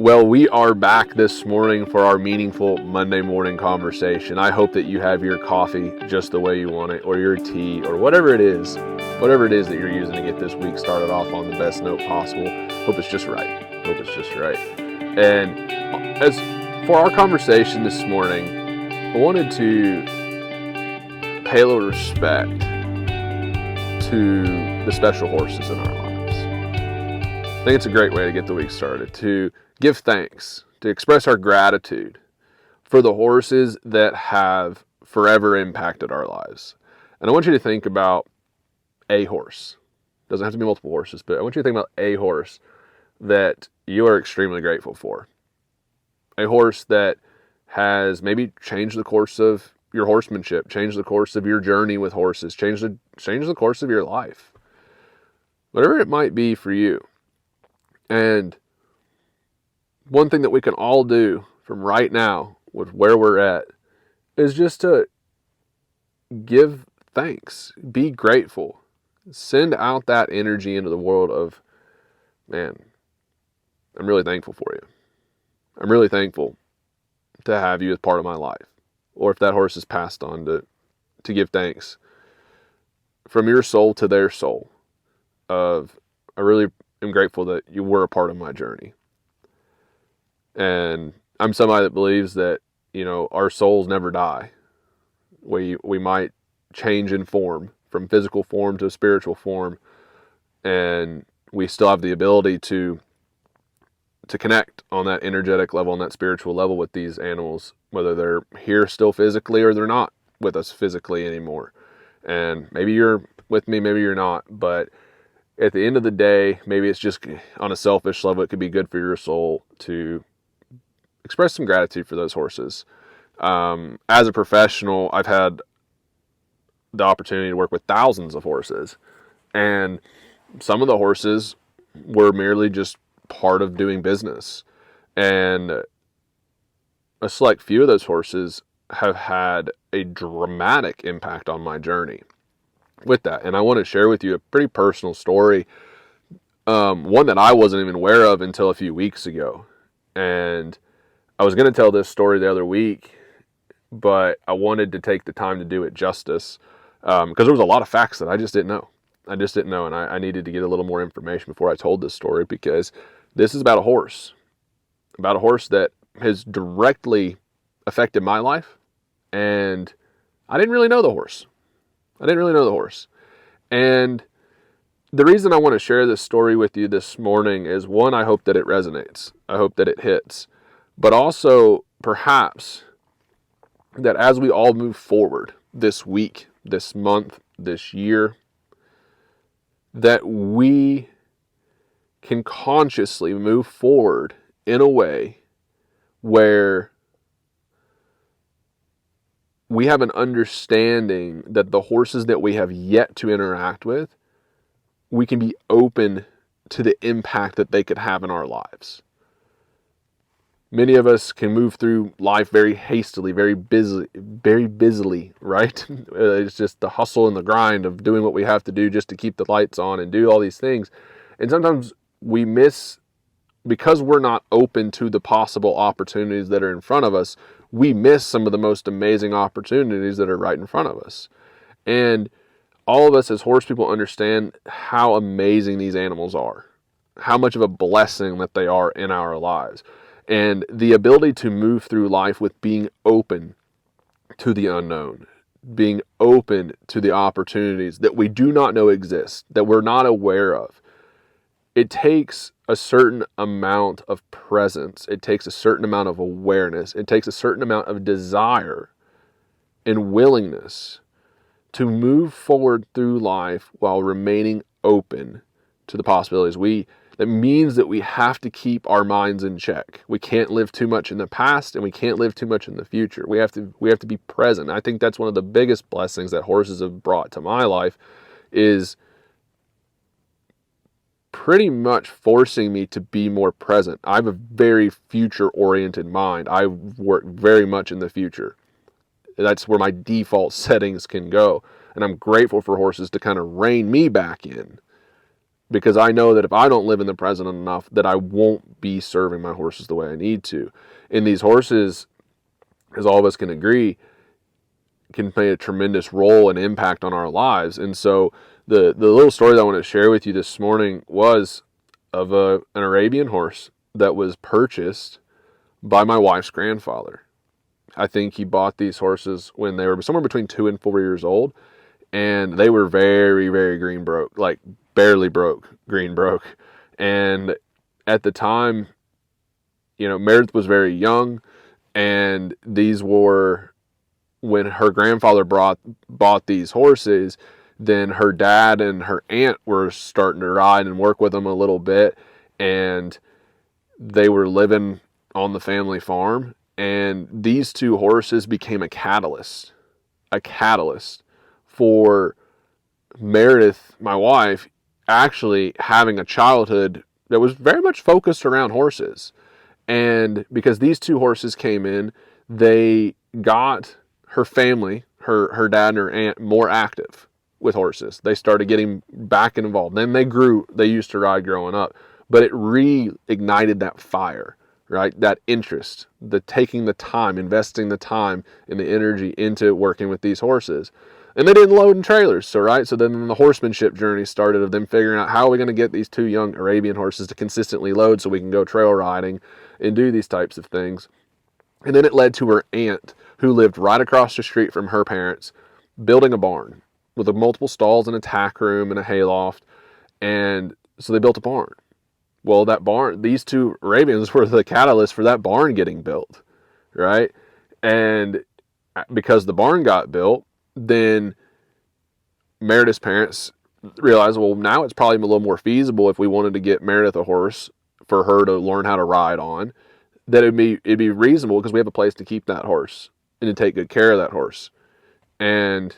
Well, we are back this morning for our meaningful Monday morning conversation. I hope that you have your coffee just the way you want it, or your tea, or whatever it is that you're using to get this week started off on the best note possible. Hope it's just right. And as for our conversation this morning, I wanted to pay a little respect to the special horses in our lives. I think it's a great way to get the week started, to give thanks, to express our gratitude for the horses that have forever impacted our lives. And I want you to think about a horse. It doesn't have to be multiple horses, but I want you to think about a horse that you are extremely grateful for. A horse that has maybe changed the course of your horsemanship, changed the course of your journey with horses, changed the course of your life. Whatever it might be for you. And one thing that we can all do from right now with where we're at is just to give thanks, be grateful, send out that energy into the world of, man, I'm really thankful for you. I'm really thankful to have you as part of my life. Or if that horse is passed on, to give thanks from your soul to their soul of, I really am grateful that you were a part of my journey. And I'm somebody that believes that, our souls never die. We might change in form, from physical form to spiritual form, and we still have the ability to connect on that energetic level, on that spiritual level with these animals, whether they're here still physically or they're not with us physically anymore. And maybe you're with me, maybe you're not, but at the end of the day, maybe it's just on a selfish level, it could be good for your soul to express some gratitude for those horses. As a professional, I've had the opportunity to work with thousands of horses, and some of the horses were merely just part of doing business, and a select few of those horses have had a dramatic impact on my journey with that. And I want to share with you a pretty personal story, one that I wasn't even aware of until a few weeks ago. And I was going to tell this story the other week, but I wanted to take the time to do it justice, because there was a lot of facts that I just didn't know. And I needed to get a little more information before I told this story, because this is about a horse that has directly affected my life, and I didn't really know the horse. And the reason I want to share this story with you this morning is, one, I hope that it resonates. I hope that it hits. But also, perhaps, that as we all move forward this week, this month, this year, that we can consciously move forward in a way where we have an understanding that the horses that we have yet to interact with, we can be open to the impact that they could have in our lives. Many of us can move through life very hastily, very busily, right? It's just the hustle and the grind of doing what we have to do just to keep the lights on and do all these things. And sometimes we miss, because we're not open to the possible opportunities that are in front of us, we miss some of the most amazing opportunities that are right in front of us. And all of us as horse people understand how amazing these animals are, how much of a blessing that they are in our lives. And the ability to move through life with being open to the unknown, being open to the opportunities that we do not know exist, that we're not aware of. It takes a certain amount of presence. It takes a certain amount of awareness. It takes a certain amount of desire and willingness to move forward through life while remaining open to the possibilities. That means that we have to keep our minds in check. We can't live too much in the past, and we can't live too much in the future. We have to be present. I think that's one of the biggest blessings that horses have brought to my life, is pretty much forcing me to be more present. I have a very future-oriented mind. I work very much in the future. That's where my default settings can go. And I'm grateful for horses to kind of rein me back in, because I know that if I don't live in the present enough, that I won't be serving my horses the way I need to. And these horses, as all of us can agree, can play a tremendous role and impact on our lives. And so the little story that I want to share with you this morning was of an Arabian horse that was purchased by my wife's grandfather. I think he bought these horses when they were somewhere between 2 and 4 years old, and they were very, very green broke, like barely green broke. And at the time, Meredith was very young, and these were, when her grandfather bought these horses, then her dad and her aunt were starting to ride and work with them a little bit, and they were living on the family farm. And these two horses became a catalyst for Meredith, my wife, actually having a childhood that was very much focused around horses. And because these two horses came in, they got her family, her dad and her aunt, more active with horses. They started getting back involved. Then they used to ride growing up, but it reignited that fire, right? That interest, the taking the time, investing the time and the energy into working with these horses. And they didn't load in trailers, so then the horsemanship journey started of them figuring out, how are we going to get these two young Arabian horses to consistently load so we can go trail riding and do these types of things. And then it led to her aunt, who lived right across the street from her parents, building a barn with multiple stalls and a tack room and a hayloft. And so they built a barn. Well, that barn, these two Arabians were the catalyst for that barn getting built, right? And because the barn got built, then Meredith's parents realized, well, now it's probably a little more feasible if we wanted to get Meredith a horse for her to learn how to ride on, that it'd be reasonable because we have a place to keep that horse and to take good care of that horse. And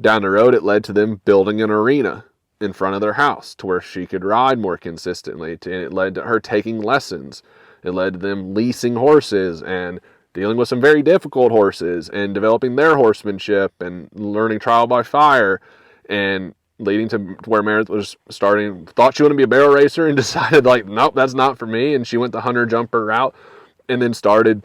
down the road, it led to them building an arena in front of their house to where she could ride more consistently. And it led to her taking lessons. It led to them leasing horses and dealing with some very difficult horses and developing their horsemanship and learning trial by fire, and leading to where Meredith was thought she wanted to be a barrel racer and decided, like, nope, that's not for me. And she went the hunter jumper route and then started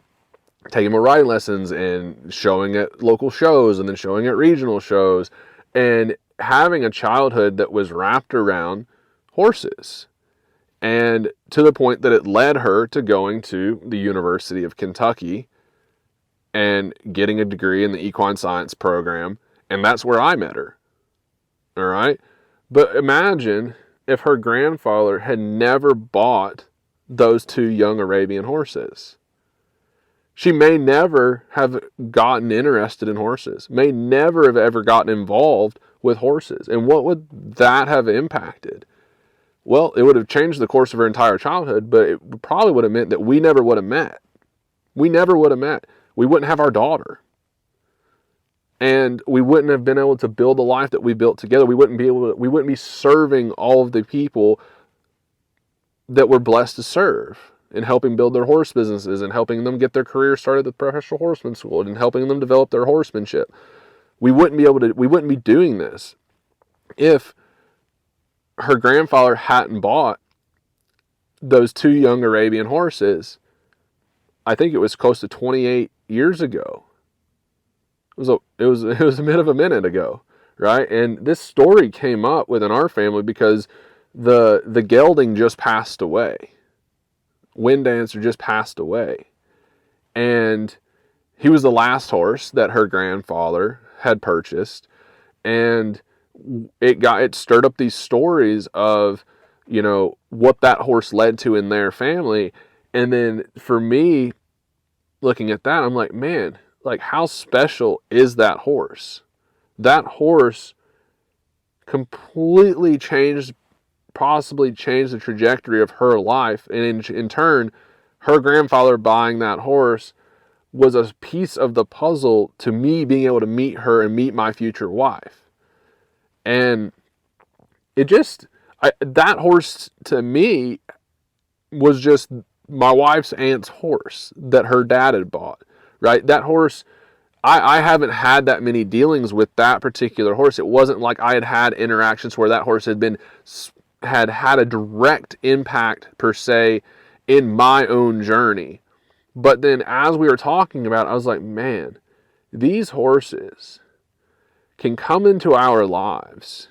taking more riding lessons and showing at local shows and then showing at regional shows, and having a childhood that was wrapped around horses. And to the point that it led her to going to the University of Kentucky and getting a degree in the equine science program. And that's where I met her. All right. But imagine if her grandfather had never bought those two young Arabian horses. She may never have gotten interested in horses, may never have ever gotten involved with horses. And what would that have impacted? Well, it would have changed the course of her entire childhood, but it probably would have meant that we never would have met. We never would have met. We wouldn't have our daughter. And we wouldn't have been able to build the life that we built together. We wouldn't be serving all of the people that we're blessed to serve, and helping build their horse businesses and helping them get their career started at the professional horseman school and helping them develop their horsemanship. We wouldn't be doing this if her grandfather hadn't bought those two young Arabian horses. I think it was close to 28 years ago. It was a bit of a minute ago, right? And this story came up within our family because the gelding just passed away. Wind Dancer just passed away. And he was the last horse that her grandfather had purchased. And it stirred up these stories of, what that horse led to in their family. And then for me, looking at that, I'm like, man, like, how special is that horse? That horse completely possibly changed the trajectory of her life. And in turn, her grandfather buying that horse was a piece of the puzzle to me being able to meet her and meet my future wife. And that horse to me was just my wife's aunt's horse that her dad had bought, right? That horse, I haven't had that many dealings with that particular horse. It wasn't like I had interactions where that horse had been had a direct impact per se in my own journey. But then as we were talking about it, I was like, man, these horses can come into our lives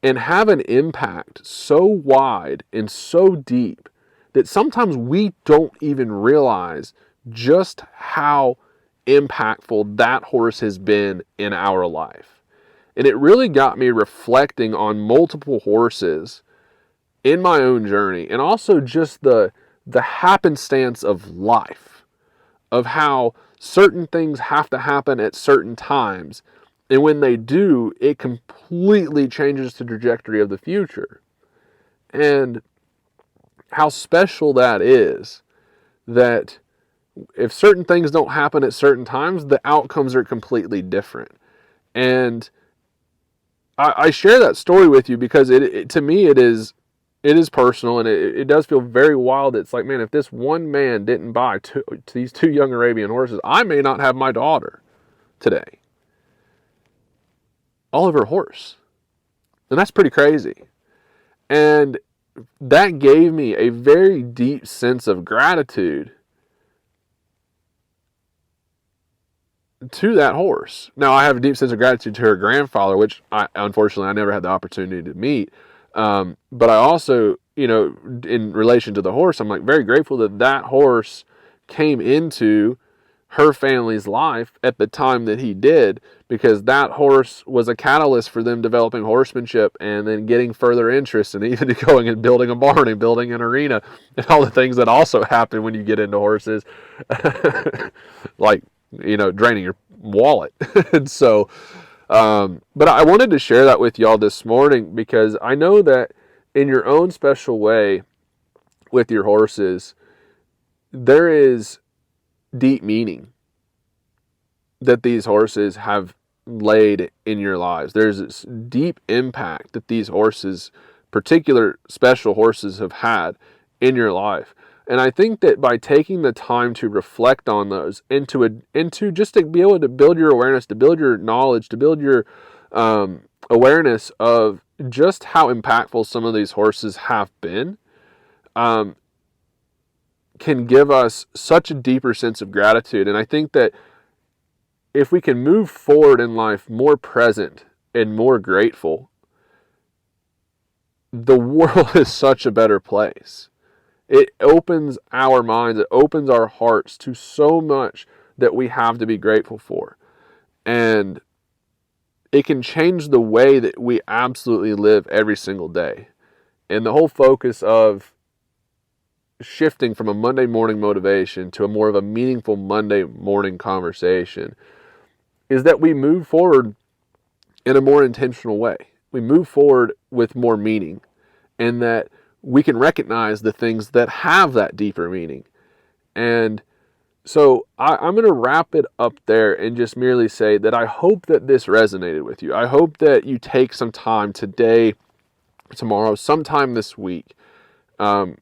and have an impact so wide and so deep that sometimes we don't even realize just how impactful that horse has been in our life. And it really got me reflecting on multiple horses in my own journey, and also just the happenstance of life, of how certain things have to happen at certain times, and when they do, it completely changes the trajectory of the future. And how special that is, that if certain things don't happen at certain times, the outcomes are completely different. And I share that story with you because it to me, it is personal, and it does feel very wild. It's like, man, if this one man didn't buy these two young Arabian horses, I may not have my daughter today. All of her horse. And that's pretty crazy. And that gave me a very deep sense of gratitude to that horse. Now, I have a deep sense of gratitude to her grandfather, which unfortunately I never had the opportunity to meet. But I also, in relation to the horse, I'm like very grateful that that horse came into her family's life at the time that he did, because that horse was a catalyst for them developing horsemanship and then getting further interest, and even going and building a barn and building an arena and all the things that also happen when you get into horses, like, draining your wallet. And so, but I wanted to share that with y'all this morning, because I know that in your own special way with your horses, there is deep meaning that these horses have laid in your lives. There's this deep impact that these horses, particular special horses, have had in your life. And I think that by taking the time to reflect on those, and to just to be able to build your awareness, to build your knowledge, to build your awareness of just how impactful some of these horses have been, can give us such a deeper sense of gratitude. And I think that if we can move forward in life more present and more grateful, the world is such a better place. It opens our minds, it opens our hearts to so much that we have to be grateful for. And it can change the way that we absolutely live every single day. And the whole focus of shifting from a Monday morning motivation to a more of a meaningful Monday morning conversation is that we move forward in a more intentional way. We move forward with more meaning, and that we can recognize the things that have that deeper meaning. And so I'm going to wrap it up there and just merely say that I hope that this resonated with you. I hope that you take some time today, tomorrow, sometime this week, but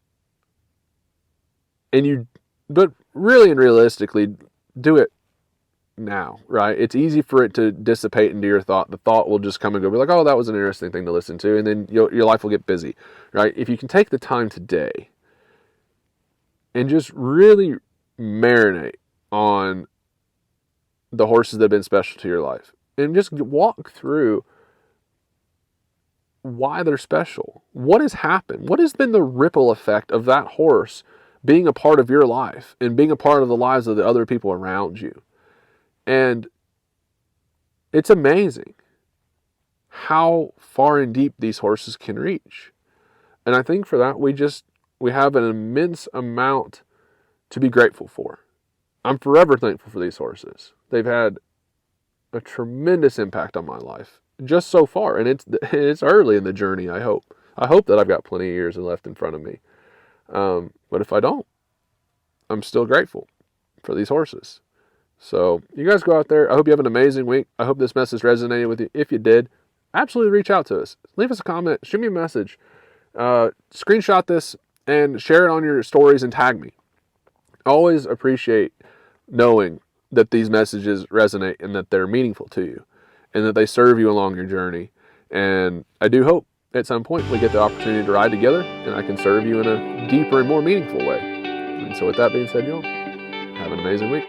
really and realistically, do it now, right? It's easy for it to dissipate into your thought. The thought will just come and go, be like, oh, that was an interesting thing to listen to, and then your life will get busy, right? If you can take the time today and just really marinate on the horses that have been special to your life, and just walk through why they're special. What has happened? What has been the ripple effect of that horse being a part of your life and being a part of the lives of the other people around you? And it's amazing how far and deep these horses can reach. And I think for that, we have an immense amount to be grateful for. I'm forever thankful for these horses. They've had a tremendous impact on my life just so far. And it's early in the journey, I hope. I hope that I've got plenty of years left in front of me. But if I don't, I'm still grateful for these horses. So you guys go out there. I hope you have an amazing week. I hope this message resonated with you. If you did, absolutely reach out to us. Leave us a comment. Shoot me a message. Screenshot this and share it on your stories and tag me. Always appreciate knowing that these messages resonate and that they're meaningful to you and that they serve you along your journey. And I do hope at some point we get the opportunity to ride together and I can serve you in a deeper and more meaningful way. And so with that being said, y'all, have an amazing week.